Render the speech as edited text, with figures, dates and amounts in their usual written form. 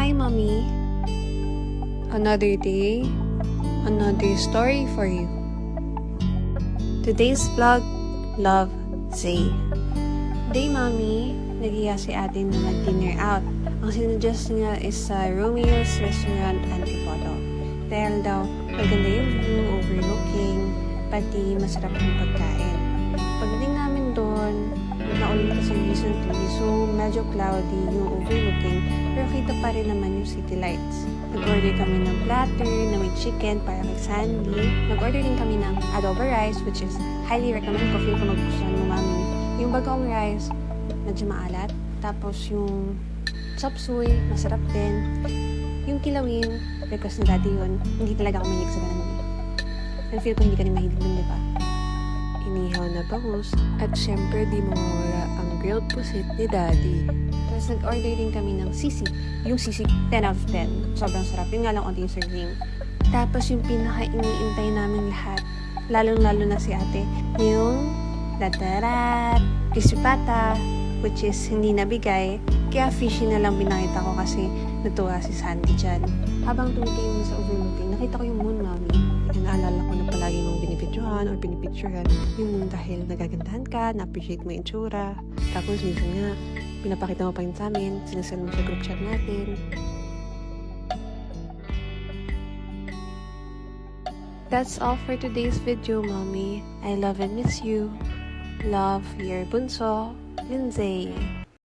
Hi, Mommy. Another day, another story for you. Today's vlog, Love, Zay. Today, Mommy, nagiya si ate na mag-dinner out. Ang sinuggest niya is sa Romeo's Restaurant Antipolo. Dahil daw, maganda yung view, overlooking, pati masarap yung pagkain. Pagdating namin doon, naulit kasi recently, so medyo cloudy yung overlooking, pero kita pa rin naman yung city lights. Nag-order kami ng platter na may chicken para kay Sandy. Nag-order din kami ng adobo rice, which is highly recommend ko. Feel ko magustuhan mo, Mami. Yung bagong rice, medyo maalat. Tapos yung chop suey, masarap din. Yung kilawin, request ni Daddy yun. Hindi talaga ako mahilig sa ganun. And feel ko hindi ka rin mahilig dun, di ba? Inihaw na bangus, at syempre di mawawala ang grilled pusit ni Daddy. Tapos nag-order din kami ng sisig. Yung sisig, 10 out of 10. Sobrang sarap. Yung nga lang onti yung serving. Tapos yung pinaka-iniintay namin lahat, lalong-lalo na si ate, yung latarat, crispy pata, which is hindi nabigay. Kaya fishy na lang binakita ko kasi natuwa si Sandy dyan. Habang tumitingin sa overlooking, nakita ko yung moon, Mami. Naalala ko na palagi mong binipicturean or pinipicturean yung moon dahil nagagandahan ka, na-appreciate mo yung itsura. Tapos minsan nga, pinapakita mo pa yun sa amin, sinasend mo sa group chat natin. That's all for today's video, Mommy. I love and miss you. Love, your bunso, Lindsay.